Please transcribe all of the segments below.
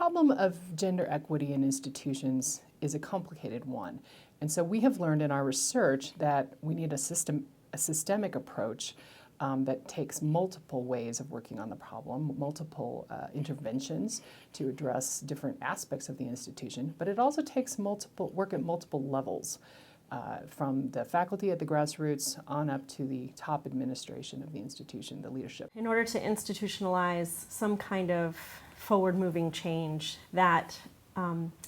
problem of gender equity in institutions is a complicated one. And so we have learned in our research that we need a systemic approach that takes multiple ways of working on the problem, multiple interventions to address different aspects of the institution, but it also takes work at multiple levels, from the faculty at the grassroots on up to the top administration of the institution, the leadership. In order to institutionalize some kind of forward-moving change, that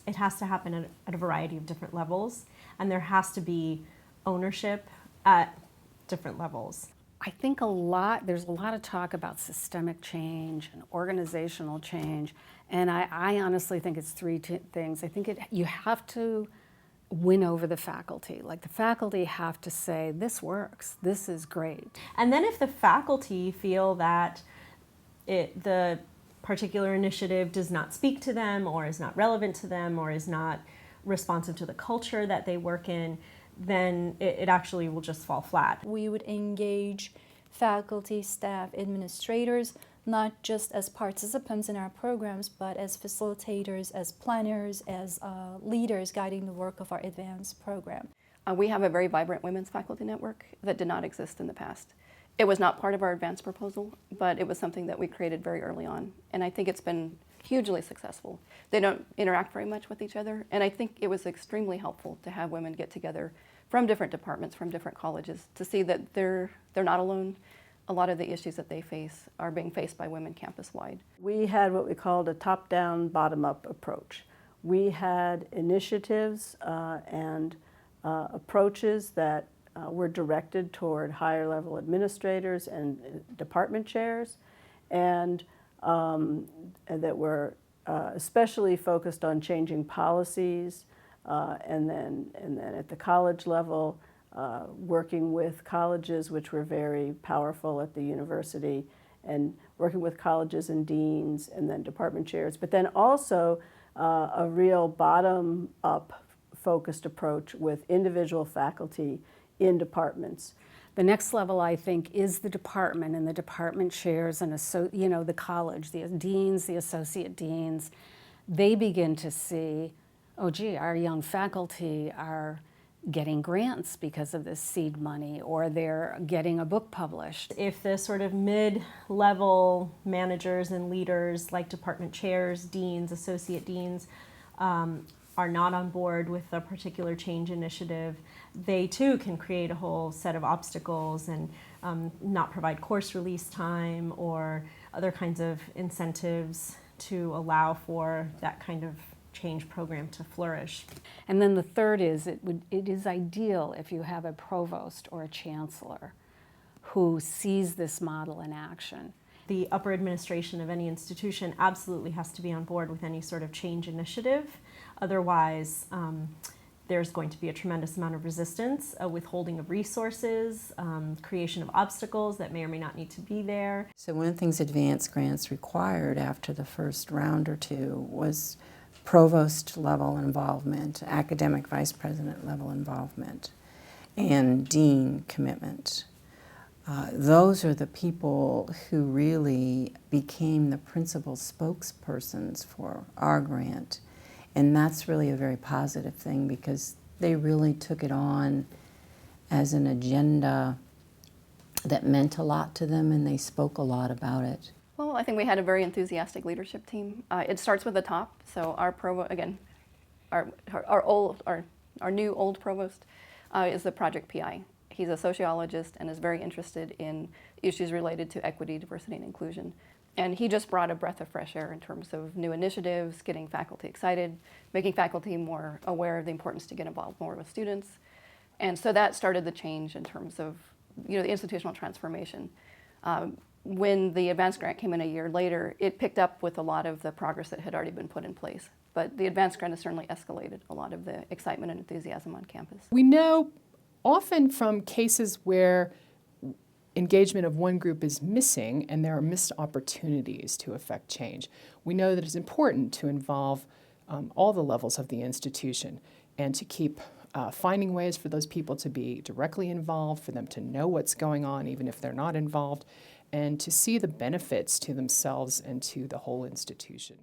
it has to happen at a variety of different levels, and there has to be ownership at different levels. I think there's a lot of talk about systemic change and organizational change, and I honestly think it's three things. I think you have to win over the faculty. Like, the faculty have to say, this works, this is great. And then if the faculty feel that the particular initiative does not speak to them, or is not relevant to them, or is not responsive to the culture that they work in, then it actually will just fall flat. We would engage faculty, staff, administrators, not just as participants in our programs, but as facilitators, as planners, as leaders guiding the work of our advanced program. We have a very vibrant women's faculty network that did not exist in the past. It was not part of our advanced proposal, but it was something that we created very early on, and I think it's been hugely successful. They don't interact very much with each other, and I think it was extremely helpful to have women get together from different departments, from different colleges, to see that they're not alone. A lot of the issues that they face are being faced by women campus-wide. We had what we called a top-down, bottom-up approach. We had initiatives and approaches that were directed toward higher-level administrators and department chairs, and that were especially focused on changing policies, and then at the college level, working with colleges, which were very powerful at the university, and working with colleges and deans and then department chairs, but then also a real bottom-up focused approach with individual faculty in departments. The next level, I think, is the department and the department chairs and the college, the deans, the associate deans. They begin to see, oh gee, our young faculty are getting grants because of this seed money, or they're getting a book published. If the sort of mid-level managers and leaders, like department chairs, deans, associate deans, are not on board with a particular change initiative, they too can create a whole set of obstacles and not provide course release time or other kinds of incentives to allow for that kind of change program to flourish. And then the third is, it is ideal if you have a provost or a chancellor who sees this model in action. The upper administration of any institution absolutely has to be on board with any sort of change initiative. Otherwise, there's going to be a tremendous amount of resistance, withholding of resources, creation of obstacles that may or may not need to be there. So one of the things advanced grants required after the first round or two was provost level involvement, academic vice president level involvement, and dean commitment. Those are the people who really became the principal spokespersons for our grant. And that's really a very positive thing, because they really took it on as an agenda that meant a lot to them, and they spoke a lot about it. Well, I think we had a very enthusiastic leadership team. It starts with the top. So our provost, again, our new old provost is the project PI. He's a sociologist and is very interested in issues related to equity, diversity, and inclusion. And he just brought a breath of fresh air in terms of new initiatives, getting faculty excited, making faculty more aware of the importance to get involved more with students. And so that started the change in terms of, the institutional transformation. When the advanced grant came in a year later, it picked up with a lot of the progress that had already been put in place. But the advanced grant has certainly escalated a lot of the excitement and enthusiasm on campus. We know often from cases where engagement of one group is missing and there are missed opportunities to affect change. We know that it's important to involve all the levels of the institution and to keep finding ways for those people to be directly involved, for them to know what's going on even if they're not involved, and to see the benefits to themselves and to the whole institution.